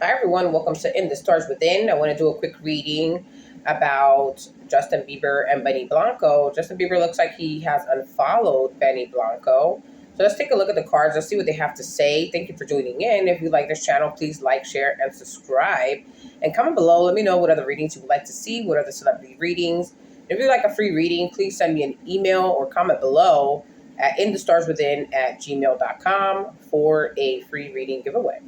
Hi everyone, welcome to In the Stars Within. I want to do a quick reading about Justin Bieber and Benny Blanco. Justin Bieber looks like he has unfollowed Benny Blanco. So let's take a look at the cards. Let's see what they have to say. Thank you for joining in. If you like this channel, please like, share, and subscribe. And comment below, let me know what other readings you would like to see, what other celebrity readings. If you'd like a free reading, please send me an email or comment below at inthestarswithin@gmail.com for a free reading giveaway.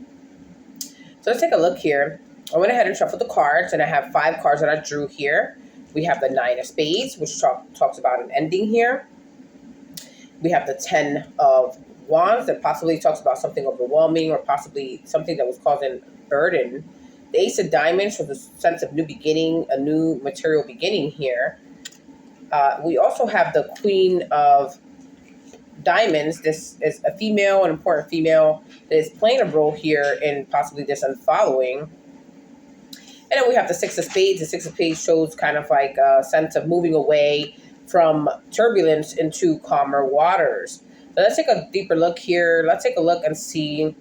So let's take a look here. I went ahead and shuffled the cards, and I have 5 cards that I drew here. We have the Nine of Spades, which talks about an ending here. We have the Ten of Wands that possibly talks about something overwhelming or possibly something that was causing burden. The Ace of Diamonds shows a sense of new beginning, a new material beginning here. We also have the Queen of Diamonds. This is a female, an important female that is playing a role here in possibly this unfollowing. And then we have the Six of Spades. The Six of Spades shows kind of like a sense of moving away from turbulence into calmer waters. So let's take a deeper look here. Let's take a look and see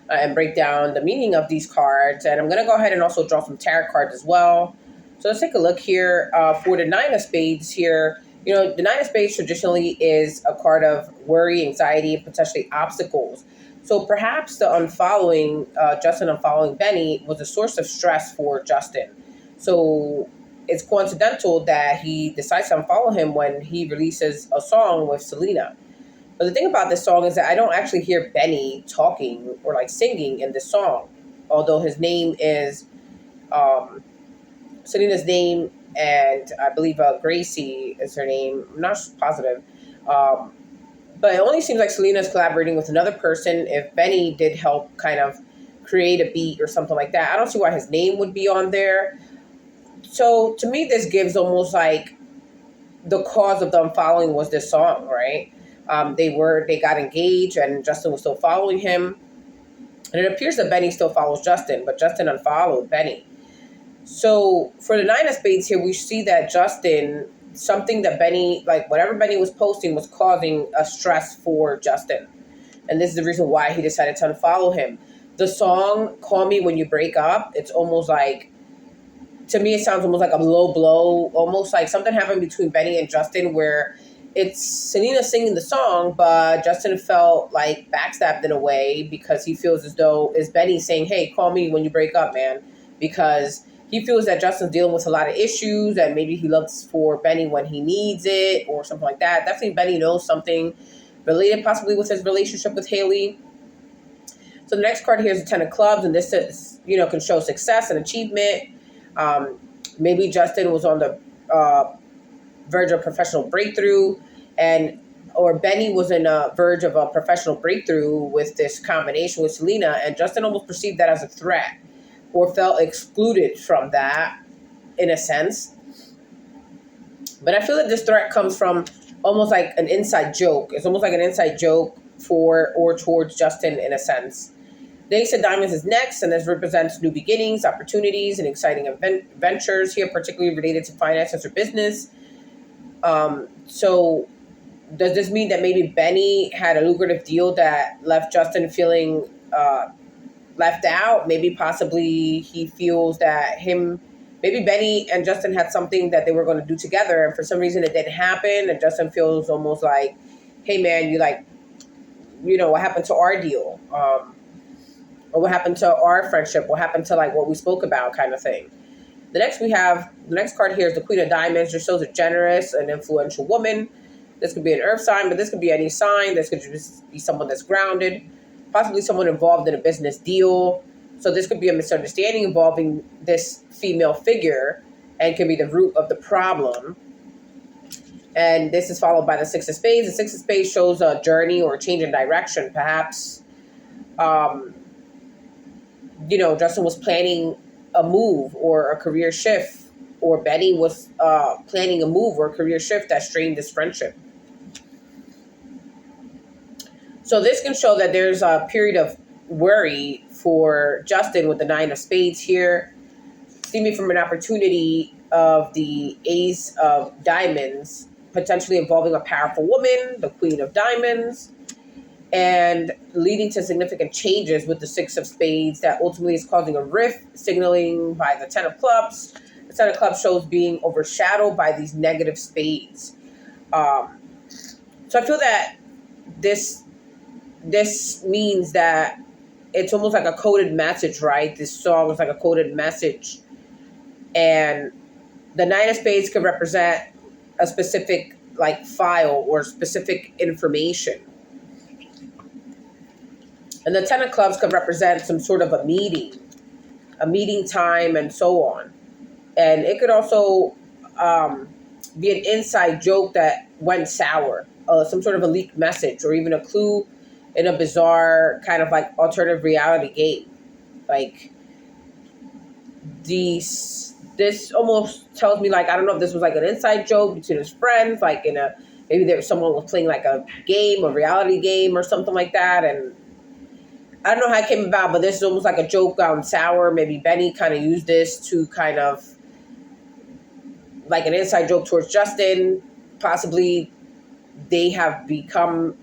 and break down the meaning of these cards. And I'm going to go ahead and also draw some tarot cards as well. So let's take a look here for the Nine of Spades here. You know, the Nine of Spades traditionally is a card of worry, anxiety, and potentially obstacles. So perhaps the unfollowing, Justin unfollowing Benny was a source of stress for Justin. So it's coincidental that he decides to unfollow him when he releases a song with Selena. But the thing about this song is that I don't actually hear Benny talking or like singing in this song, although his name is Selena's name, and I believe Gracie is her name. I'm not positive. But it only seems like Selena's collaborating with another person. If Benny did help kind of create a beat or something like that, I don't see why his name would be on there. So to me, this gives almost like the cause of the unfollowing was this song, right? They got engaged and Justin was still following him. And it appears that Benny still follows Justin, but Justin unfollowed Benny. So for the Nine of Spades here, we see that Justin, something that Benny, like whatever Benny was posting was causing a stress for Justin. And this is the reason why he decided to unfollow him. The song, Call Me When You Break Up, it's almost like, to me, it sounds almost like a low blow, almost like something happened between Benny and Justin where it's Selena singing the song, but Justin felt like backstabbed in a way because he feels as though it's Benny saying, hey, call me when you break up, man, because he feels that Justin's dealing with a lot of issues and maybe he looks for Benny when he needs it or something like that. Definitely Benny knows something related possibly with his relationship with Haley. So the next card here is the Ten of Clubs, and this is, can show success and achievement. Maybe Justin was on the verge of professional breakthrough, or Benny was in a verge of a professional breakthrough with this combination with Selena, and Justin almost perceived that as a threat or felt excluded from that in a sense. But I feel that this threat comes from almost like an inside joke. It's almost like an inside joke for or towards Justin in a sense. The Ace of Diamonds is next, and this represents new beginnings, opportunities, and exciting ventures here, particularly related to finances or business. So does this mean that maybe Benny had a lucrative deal that left Justin feeling left out? Maybe possibly he feels that maybe Benny and Justin had something that they were going to do together, and for some reason it didn't happen, and Justin feels almost like, hey man, what happened to our deal? Or what happened to our friendship? What happened to like what we spoke about kind of thing? The next card here is the Queen of Diamonds. Just shows a generous and influential woman. This could be an earth sign, but this could be any sign. This could just be someone that's grounded, possibly someone involved in a business deal. So this could be a misunderstanding involving this female figure and can be the root of the problem. And this is followed by the Six of Spades. The Six of Spades shows a journey or a change in direction. Perhaps, Justin was planning a move or a career shift, or Benny was planning a move or a career shift that strained this friendship. So this can show that there's a period of worry for Justin with the Nine of Spades here, stemming from an opportunity of the Ace of Diamonds, potentially involving a powerful woman, the Queen of Diamonds. and leading to significant changes with the Six of Spades that ultimately is causing a rift, signaling by the Ten of Clubs. The Ten of Clubs shows being overshadowed by these negative spades. Um, so I feel that this this means that it's almost like a coded message, right? This song is like a coded message, and the Nine of Spades could represent a specific like file or specific information, and the Ten of Clubs could represent some sort of a meeting time, and so on. And it could also be an inside joke that went sour, some sort of a leaked message, or even a clue in a bizarre kind of like alternative reality game. Like this almost tells me, like, I don't know if this was like an inside joke between his friends, like in a maybe there someone was playing like a game, a reality game or something like that, and I don't know how it came about, but this is almost like a joke gone sour. Maybe Benny kind of used this to kind of like an inside joke towards Justin. Possibly they have become.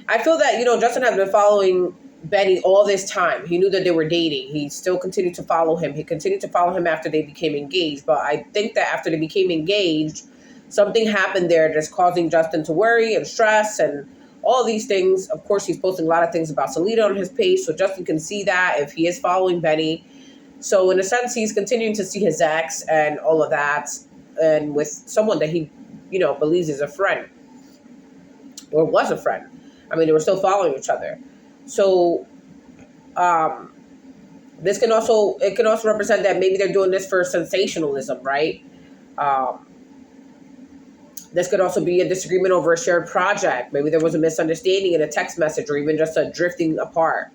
I feel that, Justin has been following Benny all this time. He knew that they were dating. He still continued to follow him. He continued to follow him after they became engaged. But I think that after they became engaged, something happened there that's causing Justin to worry and stress and all these things. Of course, he's posting a lot of things about Selena on his page, so Justin can see that if he is following Benny. So in a sense, he's continuing to see his ex and all of that, and with someone that he, believes is a friend or was a friend. I mean, they were still following each other. So this can also represent that maybe they're doing this for sensationalism, right? This could also be a disagreement over a shared project. Maybe there was a misunderstanding in a text message, or even just a drifting apart.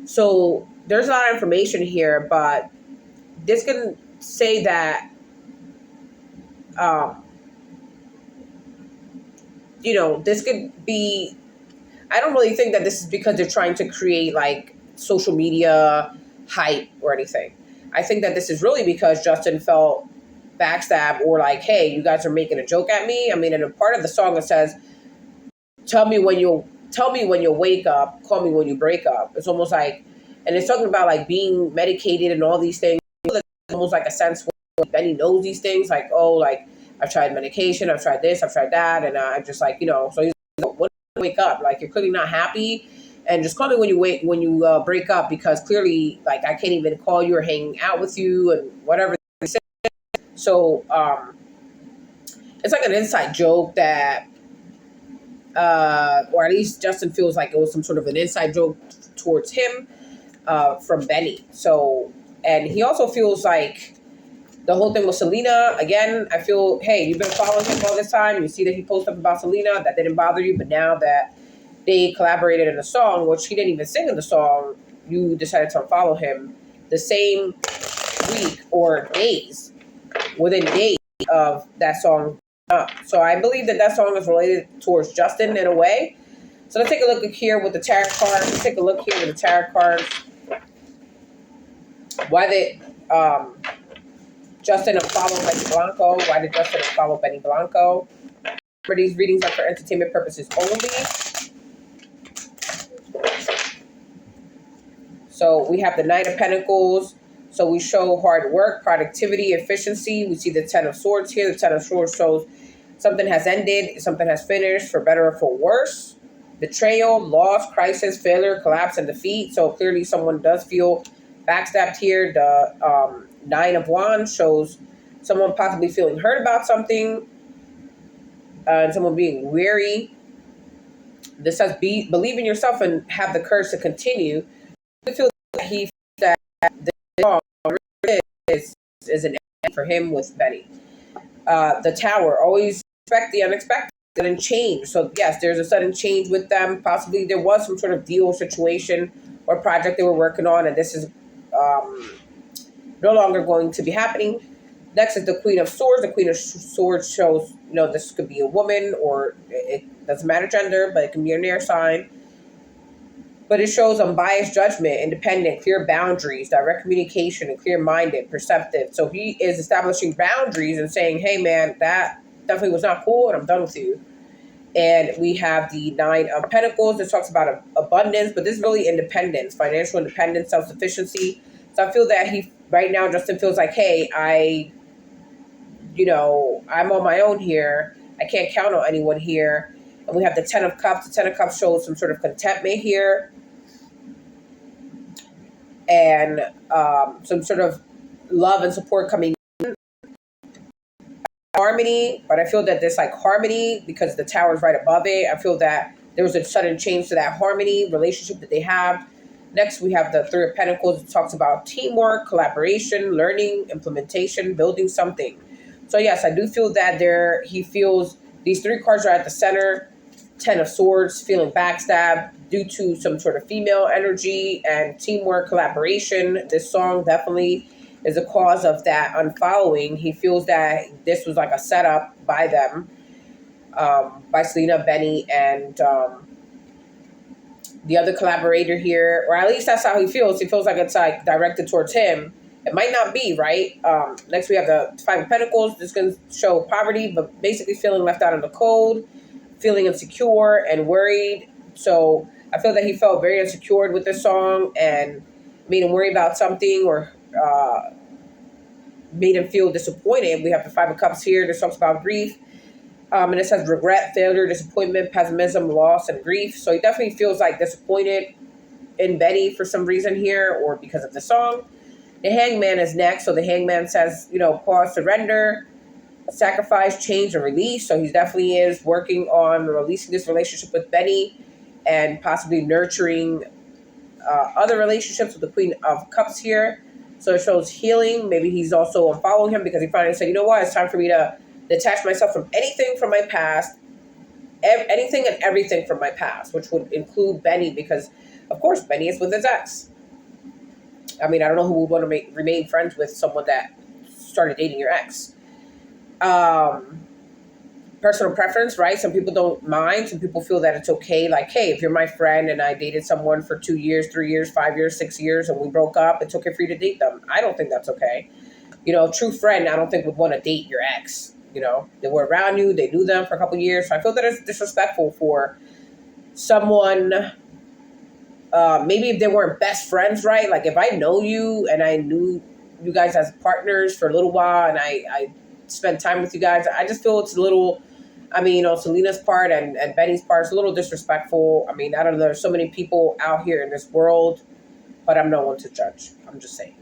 So there's a lot of information here, but this can say that, this could be, I don't really think that this is because they're trying to create like social media hype or anything. I think that this is really because Justin felt backstab, or like, hey, you guys are making a joke at me. I mean, in a part of the song it says, tell me when you'll wake up, call me when you break up. It's almost like, and it's talking about like being medicated and all these things. It's almost like a sense where Benny knows these things, like, oh, like I've tried medication, I've tried this, I've tried that, and I'm just like, so he's like, when you wake up, like you're clearly not happy, and just call me when you break up, because clearly, like, I can't even call you or hang out with you and whatever. So it's like an inside joke that, or at least Justin feels like it was some sort of an inside joke towards him from Benny. So, and he also feels like the whole thing with Selena, again, I feel, hey, you've been following him all this time. You see that he posted up about Selena. That didn't bother you. But now that they collaborated in a song, which he didn't even sing in the song, you decided to unfollow him the same week or within days of that song up. So I believe that song is related towards Justin in a way. So let's take a look here with the tarot cards. Let's take a look here with the tarot cards. Why they Justin unfollowed Benny Blanco? Why did Justin unfollow Benny Blanco? For these readings are for entertainment purposes only. So we have the Knight of Pentacles. So we show hard work, productivity, efficiency. We see the Ten of Swords here. The Ten of Swords shows something has ended, something has finished, for better or for worse. Betrayal, loss, crisis, failure, collapse, and defeat. So clearly someone does feel backstabbed here. The Nine of Wands shows someone possibly feeling hurt about something, and someone being weary. This says, believe in yourself and have the courage to continue. I feel that he feels that this song is an end for him with Benny. The Tower, always expect the unexpected and change. So yes, there's a sudden change with them. Possibly there was some sort of deal situation or project they were working on, and this is no longer going to be happening. Next is the Queen of Swords. The Queen of Swords shows, this could be a woman, or it doesn't matter gender, but it can be an air sign. But it shows unbiased judgment, independent, clear boundaries, direct communication, and clear-minded, perceptive. So he is establishing boundaries and saying, hey, man, that definitely was not cool, and I'm done with you. And we have the Nine of Pentacles. This talks about abundance, but this is really independence, financial independence, self-sufficiency. So I feel that he, right now, Justin feels like, hey, I'm on my own here. I can't count on anyone here. And we have the Ten of Cups. The Ten of Cups shows some sort of contentment here, and some sort of love and support coming, harmony. But I feel that there's like harmony because the tower is right above it. I feel that there was a sudden change to that harmony relationship that they have. Next, we have the Three of Pentacles. It talks about teamwork, collaboration, learning, implementation, building something. So yes, I do feel that he feels these three cards are at the center. Ten of Swords, feeling backstabbed due to some sort of female energy and teamwork, collaboration. This song definitely is a cause of that unfollowing. He feels that this was like a setup by them, by Selena, Benny, and the other collaborator here, or at least that's how he feels. He feels like it's like directed towards him. It might not be, right? Next, we have the Five of Pentacles. This can show poverty, but basically feeling left out in the cold, feeling insecure and worried. So I feel that he felt very insecure with this song and made him worry about something, or made him feel disappointed. We have the Five of Cups here. This talks about grief. And it says regret, failure, disappointment, pessimism, loss, and grief. So he definitely feels like disappointed in Betty for some reason here, or because of the song. The Hangman is next. So the Hangman says, pause, surrender, sacrifice, change, and release. So he definitely is working on releasing this relationship with Benny and possibly nurturing other relationships with the Queen of Cups here. So it shows healing. Maybe he's also unfollowing him because he finally said, you know what, it's time for me to detach myself from anything from my past, anything and everything from my past, which would include Benny, because, of course, Benny is with his ex. I mean, I don't know who would want to remain friends with someone that started dating your ex. Personal preference, right? Some people don't mind. Some people feel that it's okay. Like, hey, if you're my friend and I dated someone for 2 years, 3 years, 5 years, 6 years, and we broke up, it's okay for you to date them. I don't think that's okay. A true friend, I don't think would want to date your ex. They were around you, they knew them for a couple of years. So I feel that it's disrespectful for someone. Maybe if they weren't best friends, right? Like if I know you and I knew you guys as partners for a little while and I spent time with you guys, I just feel it's a little, Selena's part and Benny's part is a little disrespectful. I mean, I don't know. There's so many people out here in this world, but I'm no one to judge. I'm just saying.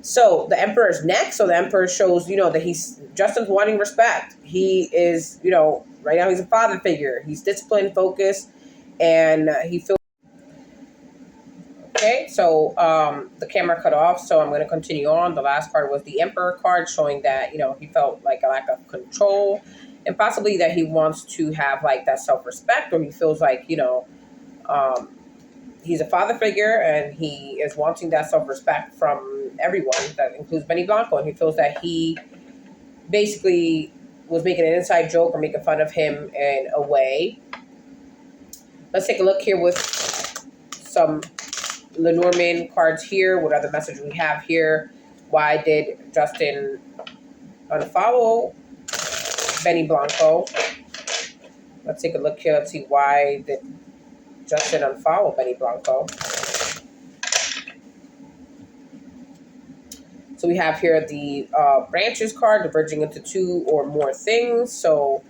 So the Emperor is next. So the Emperor shows, that Justin's wanting respect. He is, right now he's a father figure. He's disciplined, focused, and he feels. Okay, so the camera cut off, so I'm going to continue on. The last part was the Emperor card, showing that, he felt like a lack of control, and possibly that he wants to have like that self-respect, or he feels like, he's a father figure and he is wanting that self-respect from everyone. That includes Benny Blanco, and he feels that he basically was making an inside joke or making fun of him in a way. Let's take a look here with some Lenormand cards here. What other message we have here? Why did Justin unfollow Benny Blanco? Let's take a look here. Let's see, why did Justin unfollow Benny Blanco? So we have here the branches card, diverging into two or more things. So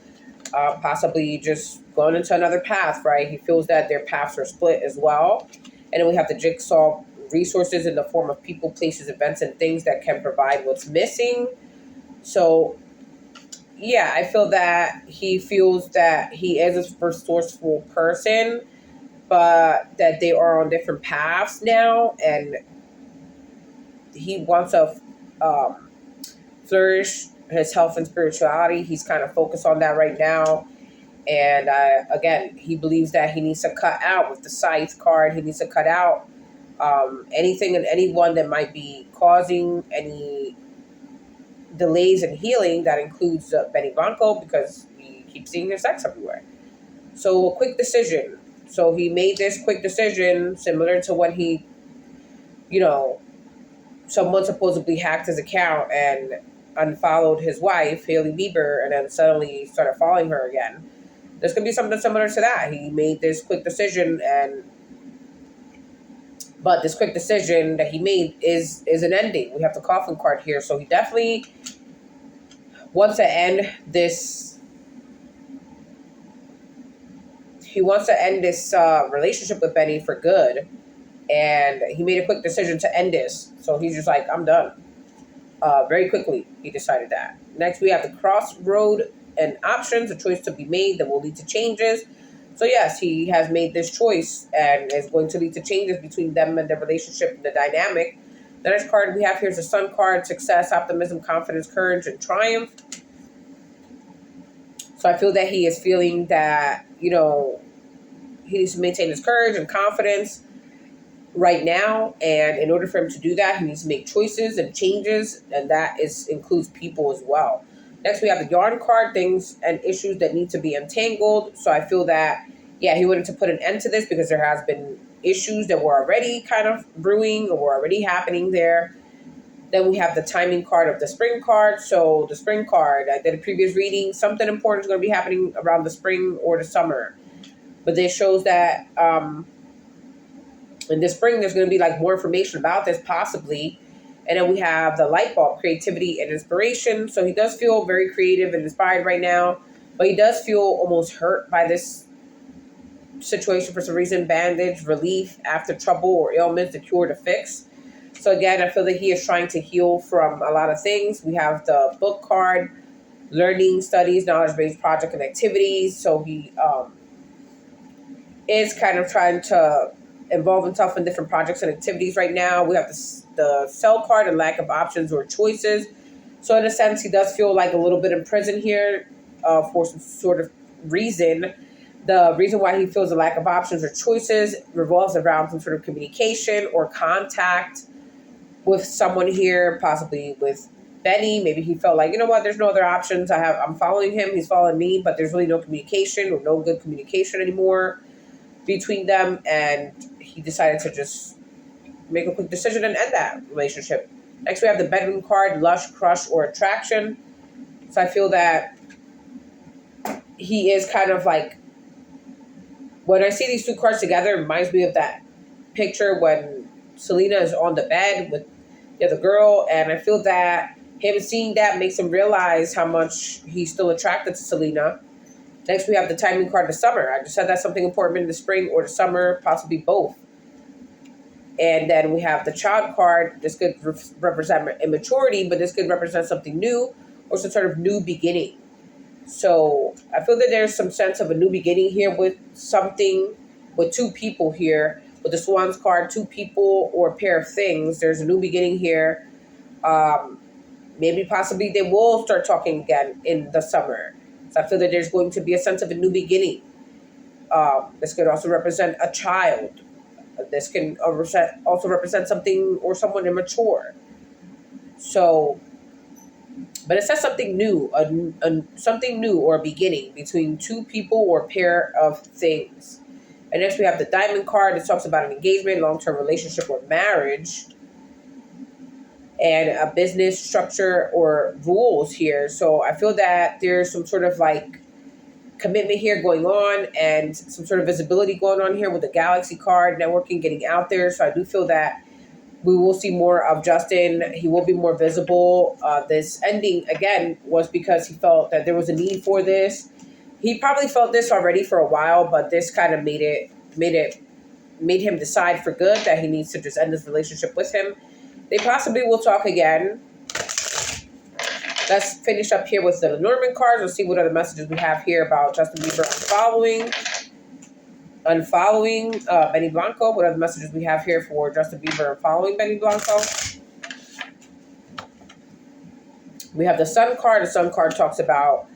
possibly just going into another path, right? He feels that their paths are split as well. And then we have the jigsaw resources in the form of people, places, events, and things that can provide what's missing. So, yeah, I feel that he feels that he is a resourceful person, but that they are on different paths now, and he wants to flourish his health and spirituality. He's kind of focused on that right now. And again, he believes that he needs to cut out with the Scythe card. He needs to cut out anything and anyone that might be causing any delays in healing. That includes Benny Blanco, because we keep seeing his ex everywhere. So a quick decision. So he made this quick decision similar to when he, someone supposedly hacked his account and unfollowed his wife, Hailey Bieber, and then suddenly started following her again. This could be something similar to that. He made this quick decision, but this quick decision that he made is an ending. We have the coffin card here, so he definitely wants to end this. He wants to end this relationship with Benny for good, and he made a quick decision to end this. So he's just like, I'm done. Very quickly, he decided that. Next, we have the crossroad and options, a choice to be made that will lead to changes. So yes, he has made this choice and is going to lead to changes between them and their relationship and the dynamic. The next card we have here is the Sun card: success, optimism, confidence, courage, and triumph. So I feel that he is feeling that, he needs to maintain his courage and confidence right now, and in order for him to do that, he needs to make choices and changes, and that includes people as well. Next, we have the Yarn card: things and issues that need to be untangled. So I feel that, yeah, he wanted to put an end to this because there has been issues that were already kind of brewing or were already happening there. Then we have the timing card of the Spring card. So the Spring card, I did a previous reading, something important is going to be happening around the spring or the summer, but this shows that in the spring, there's going to be like more information about this possibly. And then we have the light bulb: creativity and inspiration. So he does feel very creative and inspired right now, but he does feel almost hurt by this situation for some reason. Bandage, relief after trouble or ailments, the cure to fix. So again, I feel that he is trying to heal from a lot of things. We have the book card: learning, studies, knowledge-based project and activities. So he is kind of trying to involve himself in different projects and activities right now. We have the Cell card: and lack of options or choices. So in a sense, he does feel like a little bit in prison here for some sort of reason. The reason why he feels a lack of options or choices revolves around some sort of communication or contact with someone here, possibly with Benny. Maybe he felt like, you know what, there's no other options. I'm following him, he's following me, but there's really no communication or no good communication anymore between them, and he decided to just make a quick decision and end that relationship. Next, we have the Bedroom card: lush, crush, or attraction. So I feel that he is kind of like, when I see these two cards together, it reminds me of that picture when Selena is on the bed with the other girl, and I feel that him seeing that makes him realize how much he's still attracted to Selena. Next, we have the timing card: the summer. I just said that's something important in the spring or the summer, possibly both. And then we have the Child card. This could represent immaturity, but this could represent something new or some sort of new beginning. So I feel that there's some sense of a new beginning here with something, with two people here. With the Swans card, two people or a pair of things. There's a new beginning here. Maybe possibly they will start talking again in the summer. So I feel that there's going to be a sense of a new beginning. This could also represent a child. This can also represent something or someone immature. So, but it says something new, something new or a beginning between two people or pair of things. And next we have the Diamond card. It talks about an engagement, long-term relationship, or marriage, and a business structure or rules here. So I feel that there's some sort of like commitment here going on and some sort of visibility going on here with the Galaxy card: networking, getting out there. So I do feel that we will see more of Justin. He will be more visible. This ending, again, was because he felt that there was a need for this. He probably felt this already for a while, but this kind of made him decide for good that he needs to just end this relationship with him. They possibly will talk again. Let's finish up here with the Lenormand cards. We'll see what other messages we have here about Justin Bieber unfollowing Benny Blanco. What other messages we have here for Justin Bieber unfollowing Benny Blanco? We have the Sun card. The Sun card talks about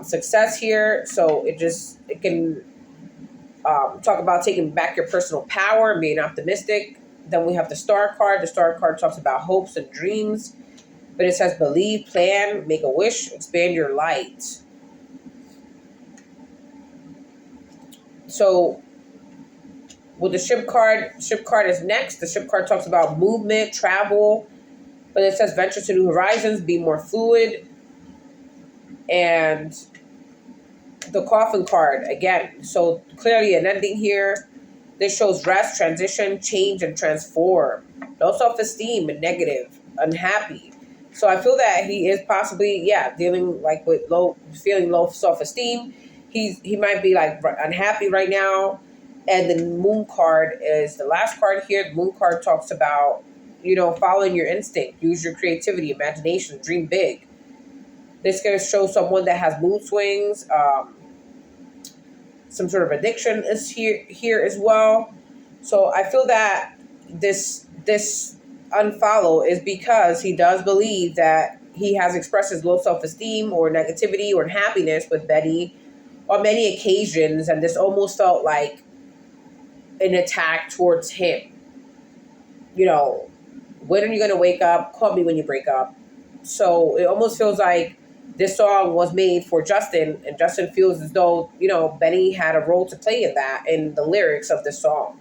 success here. So it can talk about taking back your personal power and being optimistic. Then we have the Star card. The Star card talks about hopes and dreams. But it says believe, plan, make a wish, expand your light. So with the Ship card is next. The Ship card talks about movement, travel. But it says venture to new horizons, be more fluid. And the coffin card again. So clearly an ending here. This shows rest, transition, change, and transform. Low self-esteem and negative, unhappy. So I feel that he is possibly, yeah, dealing like with feeling low self-esteem. He might be like unhappy right now. And the moon card is the last card here. The moon card talks about, following your instinct, use your creativity, imagination, dream big. This can show someone that has mood swings. Some sort of addiction is here as well. So I feel that this unfollow is because he does believe that he has expressed his low self-esteem or negativity or unhappiness with Betty on many occasions, and this almost felt like an attack towards him. You know, when are you going to wake up? Call me when you break up. So it almost feels like this song was made for Justin, and Justin feels as though, Benny had a role to play in that, in the lyrics of this song.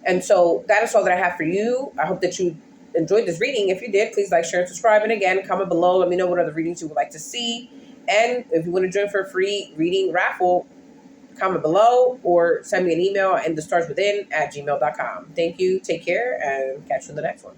And so that is all that I have for you. I hope that you enjoyed this reading. If you did, please like, share, and subscribe. And again, comment below. Let me know what other readings you would like to see. And if you want to join for a free reading raffle, comment below or send me an email at thestartswithin@gmail.com. Thank you. Take care and catch you in the next one.